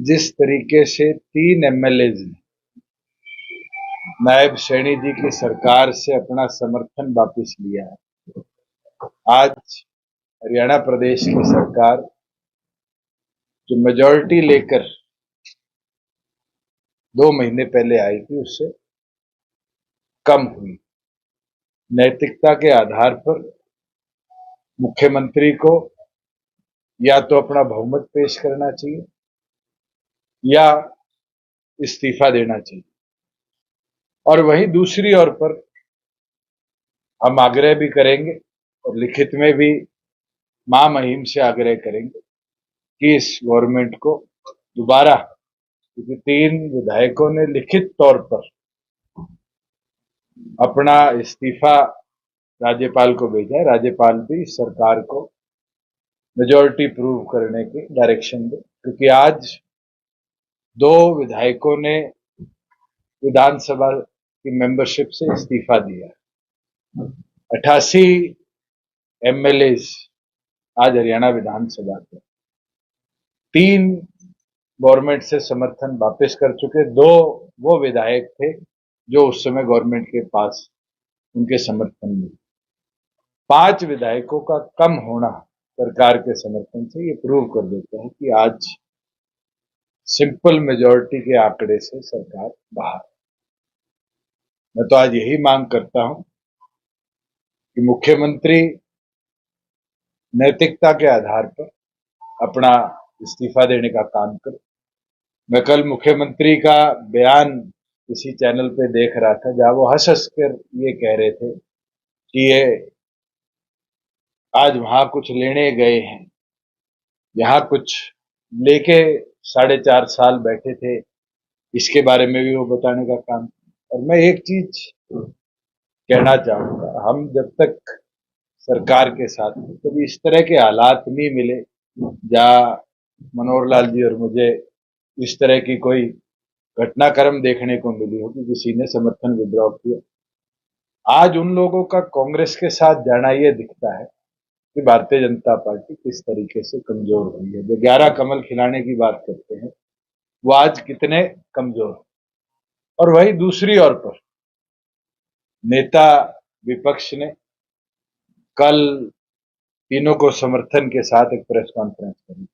जिस तरीके से 3 MLA ने नायब सैनी जी की सरकार से अपना समर्थन वापस लिया है, आज हरियाणा प्रदेश की सरकार जो मेजॉरिटी लेकर 2 महीने पहले आई थी उससे कम हुई। नैतिकता के आधार पर मुख्यमंत्री को या तो अपना बहुमत पेश करना चाहिए या इस्तीफा देना चाहिए। और वहीं दूसरी ओर पर हम आग्रह भी करेंगे और लिखित में भी महामहिम से आग्रह करेंगे कि इस गवर्नमेंट को दोबारा, क्योंकि 3 विधायकों ने लिखित तौर पर अपना इस्तीफा राज्यपाल को भेजा है, राज्यपाल भी सरकार को मेजॉरिटी प्रूव करने की डायरेक्शन दे, क्योंकि आज 2 विधायकों ने विधानसभा की मेंबरशिप से इस्तीफा दिया है। 88 MLA आज हरियाणा विधानसभा के 3 गवर्नमेंट से समर्थन वापस कर चुके, 2 वो विधायक थे जो उस समय गवर्नमेंट के पास उनके समर्थन में। 5 विधायकों का कम होना सरकार के समर्थन से ये प्रूव कर देता है कि आज सिंपल मेजॉरिटी के आंकड़े से सरकार बाहर। मैं तो आज यही मांग करता हूं कि मुख्यमंत्री नैतिकता के आधार पर अपना इस्तीफा देने का काम करे। मैं कल मुख्यमंत्री का बयान किसी चैनल पे देख रहा था जहां वो हंस हंस कर ये कह रहे थे कि ये आज वहां कुछ लेने गए हैं, यहां कुछ लेके 4.5 साल बैठे थे, इसके बारे में भी वो बताने का काम। और मैं एक चीज कहना चाहूंगा, हम जब तक सरकार के साथ थे कभी इस तरह के हालात नहीं मिले जहां मनोहर लाल जी और मुझे इस तरह की कोई घटनाक्रम देखने को मिली हो कि किसी ने समर्थन विड्रॉ किया। आज उन लोगों का कांग्रेस के साथ जाना ये दिखता है कि भारतीय जनता पार्टी किस तरीके से कमजोर हुई है। जो 11 कमल खिलाने की बात करते हैं वो आज कितने कमजोर। और वही दूसरी ओर पर नेता विपक्ष ने कल तीनों को समर्थन के साथ एक प्रेस कॉन्फ्रेंस करी।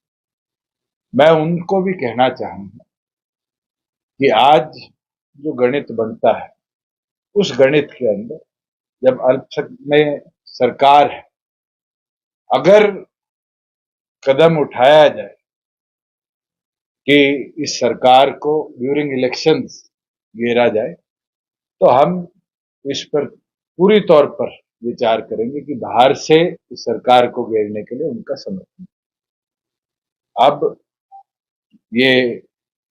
मैं उनको भी कहना चाहूंगा कि आज जो गणित बनता है उस गणित के अंदर जब अल्पसंख्यक में सरकार है, अगर कदम उठाया जाए कि इस सरकार को ड्यूरिंग इलेक्शंस घेरा जाए तो हम इस पर पूरी तौर पर विचार करेंगे कि बाहर से इस सरकार को घेरने के लिए उनका समर्थन। अब ये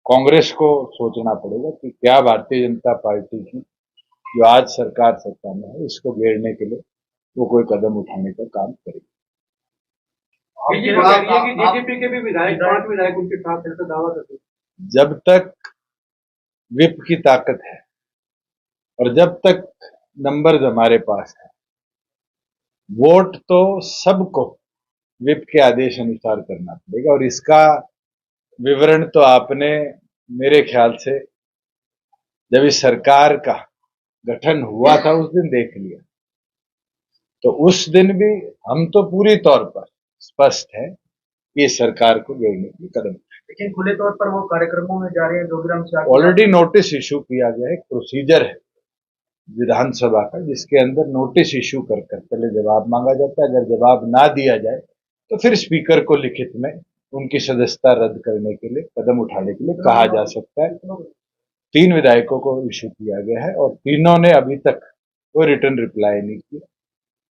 कांग्रेस को सोचना पड़ेगा कि क्या भारतीय जनता पार्टी की जो आज सरकार सत्ता में है इसको घेरने के लिए वो कोई कदम उठाने का काम करेगी। बीजेपी कह रही है कि डीजीपी के भी विधायक 5 विधायक उनके साथ ऐसा दावा करते हैं। जब तक विप की ताकत है और जब तक नंबर्स हमारे पास है, वोट तो सबको विप के आदेश अनुसार करना पड़ेगा। और इसका विवरण तो आपने मेरे ख्याल से जब इस सरकार का गठन हुआ था उस दिन देख लिया। तो उस दिन भी हम तो पूरी तौर पर स्पष्ट है कि इस सरकार को घेरने के लिए कदम। लेकिन खुले तौर पर वो कार्यक्रमों में जा रहे हैं। जोगीराम से ऑलरेडी नोटिस इशू किया गया है, एक प्रोसीजर है विधानसभा का जिसके अंदर नोटिस इशू कर पहले जवाब मांगा जाता है। अगर जवाब ना दिया जाए तो फिर स्पीकर को लिखित में उनकी सदस्यता रद्द करने के लिए कदम उठाने के लिए कहा जा सकता है। 3 विधायकों को इशू किया गया है और तीनों ने अभी तक कोई रिटर्न रिप्लाई नहीं किया।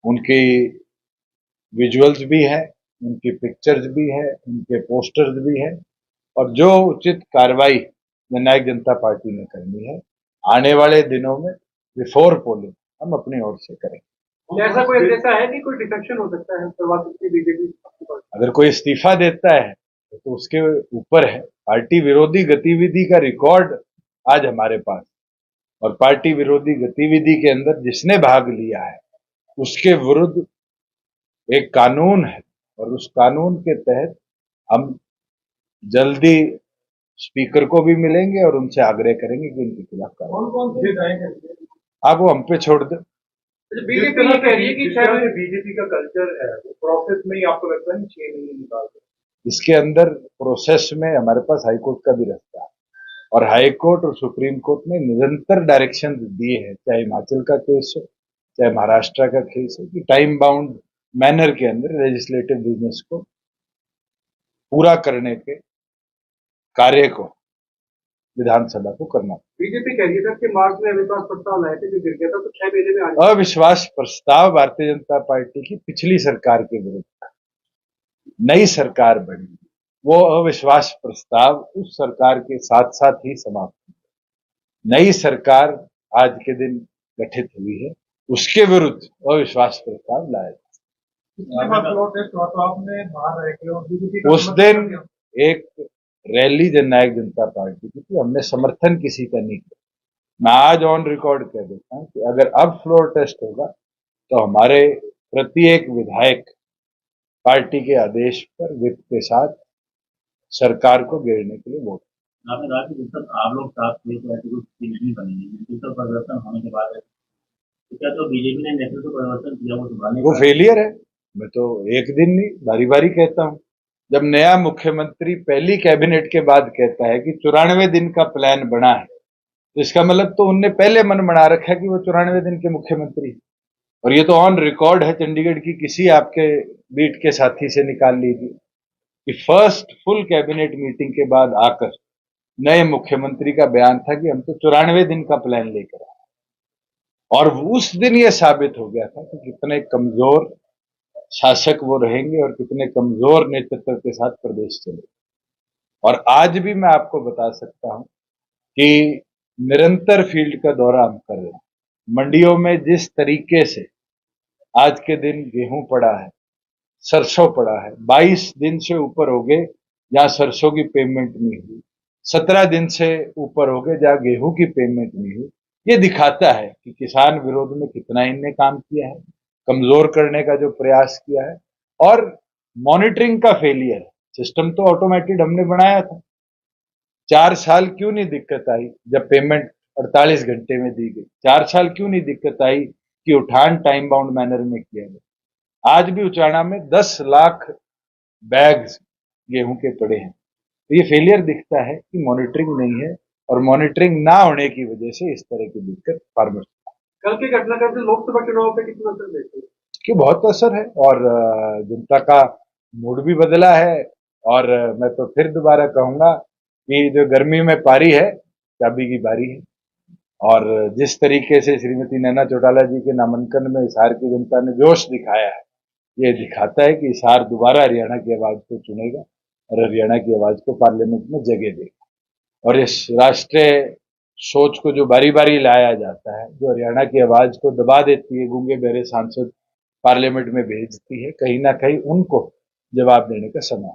उनकी विजुअल्स भी हैं, उनकी पिक्चर्स भी हैं, उनके पोस्टर्स भी हैं और जो उचित कार्रवाई जननायक जनता पार्टी ने करनी है आने वाले दिनों में बिफोर पोलिंग हम अपनी ओर से करेंगे। ऐसा कोई ऐसा है कि कोई डिफेक्शन हो सकता है बीजेपी? अगर कोई इस्तीफा देता है तो उसके ऊपर है। पार्टी विरोधी गतिविधि का रिकॉर्ड आज हमारे पास, और पार्टी विरोधी गतिविधि के अंदर जिसने भाग लिया है उसके विरुद्ध एक कानून है और उस कानून के तहत हम जल्दी स्पीकर को भी मिलेंगे और उनसे आग्रह करेंगे कि इनके खिलाफ कार्रवाई। कौन कौन से विधायक? आप वो हम पे छोड़ दो। बीजेपी ये कह रही है कि शायद बीजेपी का कल्चर है प्रोसेस में ही आपको लगता है 6 महीने निकाल दो। इसके अंदर प्रोसेस में हमारे पास हाईकोर्ट का भी रास्ता है और हाईकोर्ट और सुप्रीम कोर्ट ने निरंतर डायरेक्शन दिए हैं, चाहे हिमाचल का केस हो चाहे महाराष्ट्र का केस हो, कि टाइम बाउंड मैनर के अंदर लेजिस्लेटिव बिजनेस को पूरा करने के कार्य को विधानसभा को करना। बीजेपी कह रही है कि मार्च में अविश्वास प्रस्ताव लाए थे जो गिर गया था, तो 6 महीने में आ जाएगा। अविश्वास प्रस्ताव भारतीय जनता पार्टी की पिछली सरकार के विरुद्ध था। नई सरकार बनी, वो अविश्वास प्रस्ताव उस सरकार के साथ साथ ही समाप्त हुआ। नई सरकार आज के दिन गठित हुई है, उसके विरुद्ध अविश्वास प्रस्ताव लाया था। उस दिन एक रैली जननायक जनता पार्टी की थी, हमने समर्थन किसी का नहीं किया। मैं आज ऑन रिकॉर्ड कह देता हूं कि अगर अब फ्लोर टेस्ट होगा तो हमारे प्रत्येक विधायक पार्टी के आदेश पर विप के साथ सरकार को घेरने के लिए वोट। आपने कहा कि जब तक आप लोग साथ थे तो ऐसी कोई स्थिति नहीं बनेगी, नेतृत्व परिवर्तन होने के बाद तो क्या तो बीजेपी ने नेतृत्व परिवर्तन किया वो संभालने वो फेलियर है। मैं तो एक दिन नहीं बारी बारी कहता हूं। जब नया मुख्यमंत्री पहली कैबिनेट के बाद कहता है कि 94 दिन का प्लान बना है, तो इसका मतलब तो उनने पहले मन बना रखा है कि वो 94 दिन के मुख्यमंत्री, और ये तो ऑन रिकॉर्ड है, चंडीगढ़ की किसी आपके बीट के साथी से निकाल लीजिए कि फर्स्ट फुल कैबिनेट मीटिंग के बाद आकर नए मुख्यमंत्री का बयान था कि हम तो 94 दिन का प्लान लेकर आए। और उस दिन ये साबित हो गया था कि कितने कमजोर शासक वो रहेंगे और कितने कमजोर नेतृत्व के साथ प्रदेश चले। और आज भी मैं आपको बता सकता हूं कि निरंतर फील्ड का दौरा हम कर रहे हैं। मंडियों में जिस तरीके से आज के दिन गेहूं पड़ा है, सरसों पड़ा है, 22 दिन से ऊपर हो गए जहां सरसों की पेमेंट नहीं हुई, 17 दिन से ऊपर हो गए जहां गेहूं की पेमेंट नहीं हुई। ये दिखाता है कि किसान विरोध में कितना इनने काम किया है, कमजोर करने का जो प्रयास किया है, और मॉनिटरिंग का फेलियर। सिस्टम तो ऑटोमेटेड हमने बनाया था। 4 साल क्यों नहीं दिक्कत आई जब पेमेंट 48 घंटे में दी गई? 4 साल क्यों नहीं दिक्कत आई कि उठान टाइम बाउंड मैनर में किया गया? आज भी उचाना में 10 लाख बैग्स गेहूं के पड़े हैं। तो ये फेलियर दिखता है कि मॉनिटरिंग नहीं है, और मॉनिटरिंग ना होने की वजह से इस तरह की दिक्कत फार्मर्स। कल के घटनाक्रम से लोकसभा चुनाव पे कितना असर देखते हैं? कि बहुत असर है, और जनता का मूड भी बदला है। और मैं तो फिर दोबारा कहूंगा कि जो गर्मी में पारी है, चाबी की बारी है। और जिस तरीके से श्रीमती नैना चौटाला जी के नामांकन में हिसार की जनता ने जोश दिखाया है, ये दिखाता है कि हिसार दोबारा हरियाणा की आवाज को चुनेगा और हरियाणा की आवाज को पार्लियामेंट में जगह देगा। और इस राष्ट्रीय सोच को जो बारी बारी लाया जाता है, जो हरियाणा की आवाज को दबा देती है, गूंगे बहरे सांसद पार्लियामेंट में भेजती है, कहीं ना कहीं उनको जवाब देने का समय